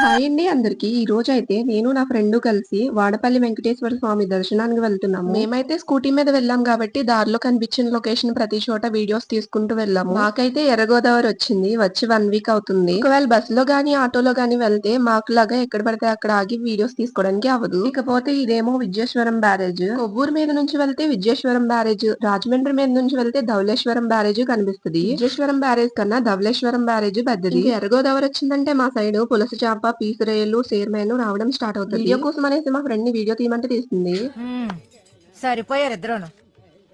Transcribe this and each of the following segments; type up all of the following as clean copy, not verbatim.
Hi అండి అందరికి. ఈ రోజైతే నేను నా ఫ్రెండ్ కలిసి వాడపల్లి వెంకటేశ్వర స్వామి దర్శనానికి వెళ్తున్నాము. మేమైతే స్కూటీ మీద వెళ్ళాం కాబట్టి దారిలో కనిపించిన లొకేషన్ ప్రతి చోట వీడియోస్ తీసుకుంటూ వెళ్ళాము. మాకైతే ఎర్రగోదావరి వచ్చింది. వచ్చి 1 వీక్ అవుతుంది. ఒకవేళ బస్సులో గానీ, ఆటోలో గానీ వెళ్తే మాకులాగా ఎక్కడ పడితే అక్కడ ఆగి వీడియోస్ తీసుకోవడానికి అవ్వదు. ఇకపోతే ఇదేమో విద్యేశ్వరం బ్యారేజ్. కొవ్వూరు మీద నుంచి వెళ్తే విద్యేశ్వరం బ్యారేజ్, రాజమండ్రి మీద నుంచి వెళ్తే ధవళేశ్వరం బ్యారేజ్ కనిపిస్తది. విద్యేశ్వరం బ్యారేజ్ కన్నా ధవళేశ్వరం బ్యారేజ్ పెద్దది. ఇంకా ఎర్రగోదావరి వచ్చిందంటే మా సైడ్ పులస చేప, పీసు రొయ్యలు, సేర్మేను రావడం స్టార్ట్ అవుతుంది. వీడియో కోసం అనేసి మా ఫ్రెండ్ ని వీడియో తీయమంటే తీస్తుంది. సరిపోయారు ఇద్దరును.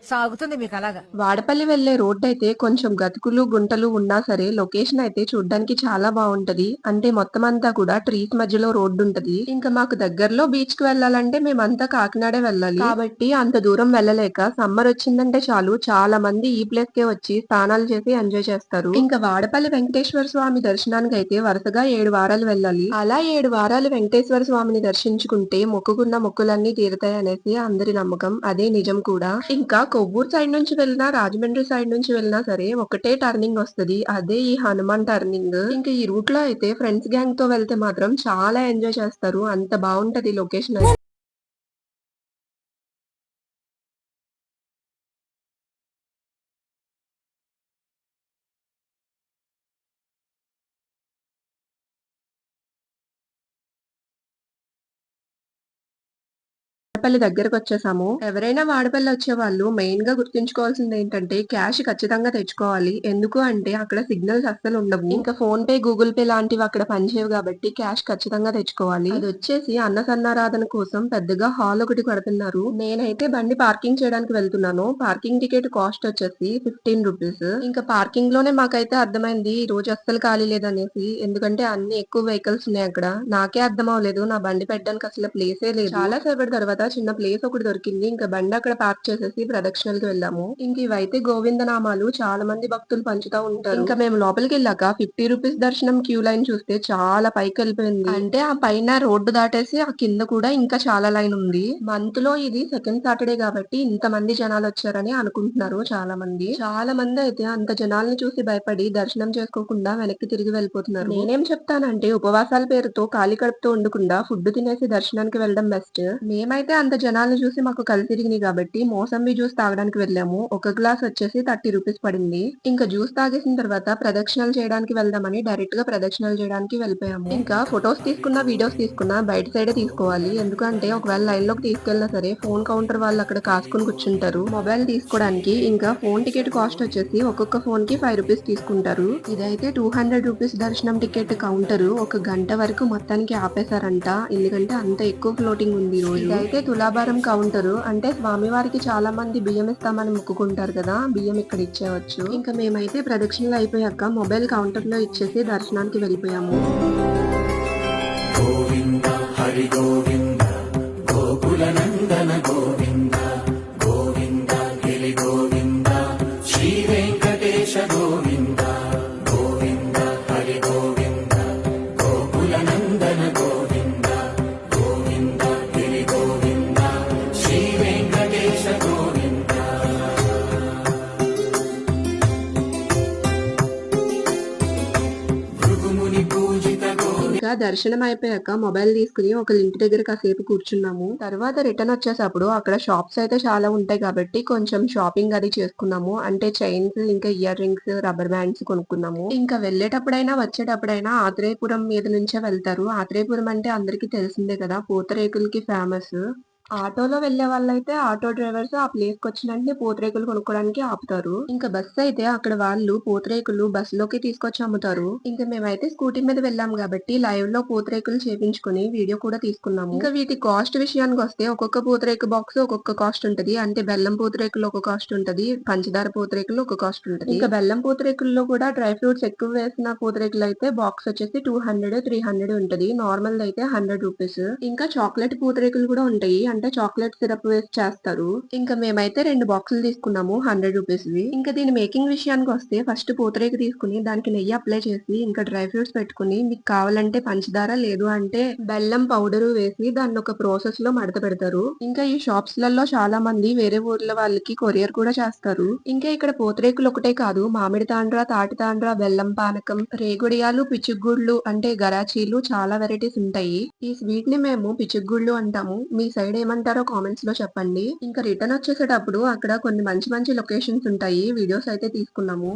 సాగుతుంది మీకు అలాగా. వాడపల్లి వెళ్లే రోడ్డు అయితే కొంచెం గతుకులు గుంటలు ఉన్నా సరే లొకేషన్ అయితే చూడ్డానికి చాలా బాగుంటది. అంటే మొత్తం అంతా కూడా ట్రీస్ మధ్యలో రోడ్డు ఉంటది. ఇంకా మాకు దగ్గరలో బీచ్ కి వెళ్ళాలంటే మేమంతా కాకినాడే వెళ్ళాలి కాబట్టి అంత దూరం వెళ్ళలేక సమ్మర్ వచ్చిందంటే చాలు చాలా మంది ఈ ప్లేస్ కే వచ్చి స్నానాలు చేసి ఎంజాయ్ చేస్తారు. ఇంకా వాడపల్లి వెంకటేశ్వర స్వామి దర్శనానికి అయితే వరుసగా 7 వారాలు వెళ్ళాలి. అలా 7 వారాలు వెంకటేశ్వర స్వామిని దర్శించుకుంటే మొక్కుకున్న మొక్కులన్నీ తీరుతాయి అనేసి అందరి నమ్మకం. అదే నిజం కూడా. ఇంకా కొవ్వూరు సైడ్ నుంచి వెళ్ళినా రాజమండ్రి సైడ్ నుంచి వెళ్ళినా సరే ఒకటే టర్నింగ్ వస్తది. అదే ఈ హనుమాన్ టర్నింగ్. ఇంకా ఈ రూట్ లో అయితే ఫ్రెండ్స్ గ్యాంగ్ తో వెళ్తే మాత్రం చాలా ఎంజాయ్ చేస్తారు. అంత బాగుంటది లొకేషన్ అయితే. వాడపల్లి దగ్గరకొచ్చేసాము. ఎవరైనా వాడపల్లి వచ్చే వాళ్ళు మెయిన్ గా గుర్తుంచుకోవాల్సింది ఏంటంటే క్యాష్ ఖచ్చితంగా తెచ్చుకోవాలి. ఎందుకు అంటే అక్కడ సిగ్నల్స్ అస్సలు ఉండవు. ఇంకా ఫోన్ పే, గూగుల్ పే లాంటివి అక్కడ పనిచేయవు కాబట్టి క్యాష్ ఖచ్చితంగా తెచ్చుకోవాలి. అది వచ్చేసి అన్న సన్నారాధన కోసం పెద్దగా హాల్ ఒకటి కడుతున్నారు. నేనైతే బండి పార్కింగ్ చేయడానికి వెళ్తున్నాను. పార్కింగ్ టికెట్ కాస్ట్ వచ్చేసి 15 రూపీస్. ఇంకా పార్కింగ్ లోనే మాకైతే అర్థమైంది ఈ రోజు అస్సలు ఖాళీ లేదనేసి. ఎందుకంటే అన్ని ఎక్కువ వెహికల్స్ ఉన్నాయి అక్కడ. నాకే అర్థం అవ్వలేదు. నా బండి పెట్టడానికి అసలు ప్లేసే లేదు. చాలా సేపటి తర్వాత చిన్న ప్లేస్ ఒకటి దొరికింది. ఇంకా బండి అక్కడ పార్క్ చేసేసి ప్రదక్షిణలకి వెళ్ళాము. ఇంక ఇవైతే గోవింద నామాలు చాలా మంది భక్తులు పంచుతా ఉంటారు. ఇంకా మేము లోపలికి వెళ్ళాక 50 రూపీస్ దర్శనం క్యూ లైన్ చూస్తే చాలా పైకి వెళ్ళిపోయింది. అంటే ఆ పైన రోడ్డు దాటేసి ఆ కింద కూడా ఇంకా చాలా లైన్ ఉంది. మంత్ లో ఇది సెకండ్ సాటర్డే కాబట్టి ఇంత మంది జనాలు వచ్చారని అనుకుంటున్నారు చాలా మంది. చాలా మంది అయితే అంత జనాల్ని చూసి భయపడి దర్శనం చేసుకోకుండా వెనక్కి తిరిగి వెళ్ళిపోతున్నారు. నేనేం చెప్తానంటే ఉపవాసాల పేరుతో ఖాళీ కడుపుతో ఉండకుండా ఫుడ్ తినేసి దర్శనానికి వెళ్ళడం బెస్ట్. మేమైతే అంత జనాలను చూసి మాకు కళ్ళు తిరిగినాయి కాబట్టి మోసంబి జ్యూస్ తాగడానికి వెళ్ళాము. ఒక గ్లాస్ వచ్చేసి 30 రూపీస్ పడింది. ఇంకా జ్యూస్ తాగేసిన తర్వాత ప్రదక్షిణలు చేయడానికి వెళ్దామని డైరెక్ట్ గా ప్రదక్షిణలు చేయడానికి వెళ్ళిపోయాము. ఇంకా ఫొటోస్ తీసుకున్నా, వీడియోస్ తీసుకున్నా బయట సైడే తీసుకోవాలి. ఎందుకంటే ఒకవేళ లైన్ లోకి తీసుకెళ్ళినా సరే ఫోన్ కౌంటర్ వాళ్ళు అక్కడ కాసుకుని కూర్చుంటారు మొబైల్ తీసుకోవడానికి. ఇంకా ఫోన్ టికెట్ కాస్ట్ వచ్చేసి ఒక్కొక్క ఫోన్ కి 5 రూపీస్ తీసుకుంటారు. ఇదైతే 200 రూపీస్ దర్శనం టికెట్ కౌంటర్. ఒక గంట వరకు మొత్తానికి ఆపేశారంట. ఎందుకంటే అంత ఎక్కువ ఫ్లోటింగ్ ఉంది ఈ రోజు. ఇదైతే తులాభారం కౌంటర్. అంటే స్వామివారికి చాలా మంది బియ్యం ఇస్తామని మొక్కుకుంటారు కదా, బియ్యం ఇక్కడ ఇచ్చేవచ్చు. ఇంకా మేమైతే ప్రదక్షిణలు అయిపోయాక మొబైల్ కౌంటర్ లో ఇచ్చేసి దర్శనానికి వెళ్ళిపోయాము. గోవింద హరి గోవింద గోకుల నందన గోవింద గోవింద గిరి గోవింద శ్రీ వెంకటేశ గోవింద గోవింద హరి గోవింద గోకుల నందన గోవింద గోవింద గిరి గోవింద శ్రీ వెంకటేశ గోవింద. భృగుముని పూజిత ఇంకా దర్శనం అయిపోయాక మొబైల్ తీసుకుని ఒక ఇంటి దగ్గర కాసేపు కూర్చున్నాము. తర్వాత రిటర్న్ వచ్చేటప్పుడు అక్కడ షాప్స్ అయితే చాలా ఉంటాయి కాబట్టి కొంచెం షాపింగ్ అది చేసుకున్నాము. అంటే చైన్స్, ఇంకా ఇయర్ రింగ్స్, రబ్బర్ బ్యాండ్స్ కొనుక్కున్నాము. ఇంకా వెళ్ళేటప్పుడైనా వచ్చేటప్పుడైనా ఆత్రేయపురం మీద నుంచే వెళ్తారు. ఆత్రేయపురం అంటే అందరికీ తెలిసిందే కదా, పూతరేకులకి ఫేమస్. ఆటోలో వెళ్లే వాళ్ళైతే ఆటో డ్రైవర్స్ ఆ ప్లేస్ కి వచ్చిన వెంటనే పూతరేకులు కొనుక్కోవడానికి ఆపుతారు. ఇంకా బస్ అయితే అక్కడ వాళ్ళు పూతరేకులు బస్ లోకి తీసుకొచ్చి అమ్ముతారు. ఇంకా మేమైతే స్కూటీ మీద వెళ్ళాం కాబట్టి లైవ్ లో పూతరేకులు చేపించుకుని వీడియో కూడా తీసుకున్నాము. ఇంకా వీటి కాస్ట్ విషయానికి వస్తే ఒక్కొక్క పూతరేకు బాక్స్ ఒక్కొక్క కాస్ట్ ఉంటది. అంటే బెల్లం పూతరేకులు ఒక కాస్ట్ ఉంటది, పంచదార పూతరేకులు ఒక కాస్ట్ ఉంటది. ఇంకా బెల్లం పూతరేకుల్లో కూడా డ్రై ఫ్రూట్స్ ఎక్కువ వేసిన పూతరేకులు అయితే బాక్స్ వచ్చేసి 200, 300 ఉంటది. నార్మల్ అయితే 100 రూపీస్. ఇంకా చాక్లెట్ పూతరేకులు కూడా ఉంటాయి. అంటే చాక్లెట్ సిరప్ వేసి చేస్తారు. ఇంకా మేమైతే 2 బాక్సులు తీసుకున్నాము 100 రూపీస్‌వి. ఇంకా దీని మేకింగ్ విషయానికొస్తే ఫస్ట్ పూతరేకు తీసుకొని దానికి నెయ్యి అప్లై చేసి ఇంకా డ్రై ఫ్రూట్స్ పెట్టుకొని మీకు కావాలంటే పంచదార లేదు అంటే బెల్లం పౌడరు వేసి దాన్ని ఒక ప్రాసెస్‌లో మడత పెడతారు. ఇంకా ఈ షాప్స్‌లలో చాలా మంది వేరే ఊర్ల వాళ్ళకి కొరియర్ కూడా చేస్తారు. ఇంకా ఇక్కడ పూతరేకులు ఒకటే కాదు మామిడి తాండ్ర, తాటి తాండ్ర, బెల్లం పానకం, రేగుడియాలు, పిచ్చుగుళ్ళు అంటే గరాచీలు చాలా వెరైటీస్ ఉంటాయి. ఈ స్వీట్ ని మేము పిచ్చుగుళ్ళు అంటాము. మీ సైడ్ ఏమంటారో కామెంట్స్ లో చెప్పండి. ఇంకా రిటర్న్ వచ్చేసేటప్పుడు అక్కడ కొన్ని మంచి మంచి లొకేషన్స్ ఉంటాయి. వీడియోస్ అయితే తీసుకున్నాము.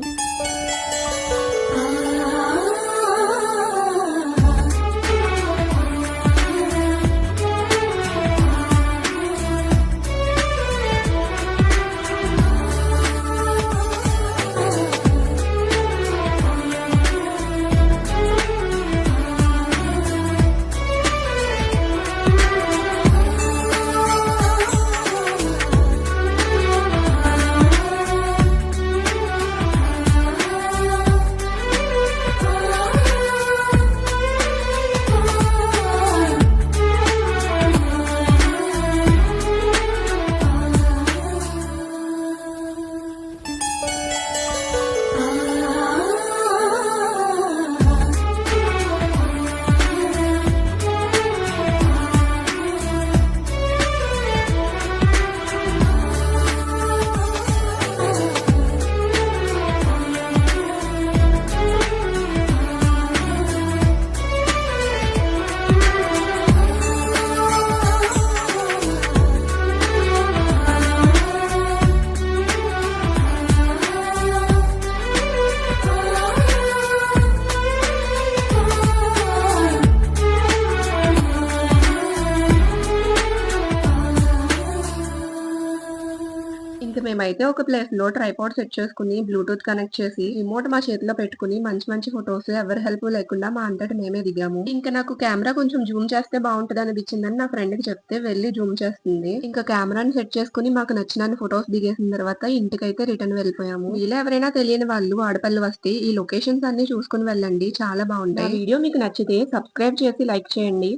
ఇంక మేమైతే ఒక ప్లేస్‌లో ట్రైపాడ్ సెట్ చేసుకొని, బ్లూటూత్ కనెక్ట్ చేసి, రిమోట్ మా చేతిలో పెట్టుకొని మంచి మంచి ఫోటోస్ ఎవరి హెల్ప్ లేకుండా మా అంతట మేమే దిగాము. ఇంక నాకు కెమెరా కొంచెం జూమ్ చేస్తే బావుంటదనిపించిందని నా ఫ్రెండ్‌కి చెప్తే వెళ్లి జూమ్ చేస్తుంది. ఇంకా కెమెరాని సెట్ చేసుకొని మాకు నచ్చినన్ని ఫోటోస్ దిగేసిన తర్వాత ఇంటికైతే రిటర్న్ వెళ్ళిపోయాము. మీలో ఎవరైనా తెలియని వాళ్ళు ఆడపల్లి వస్తే ఈ లొకేషన్స్ అన్ని చూసుకొని వెళ్ళండి. చాలా బావుంటాయి. నా వీడియో మీకు నచ్చితే సబ్స్క్రైబ్ చేసి లైక్ చేయండి.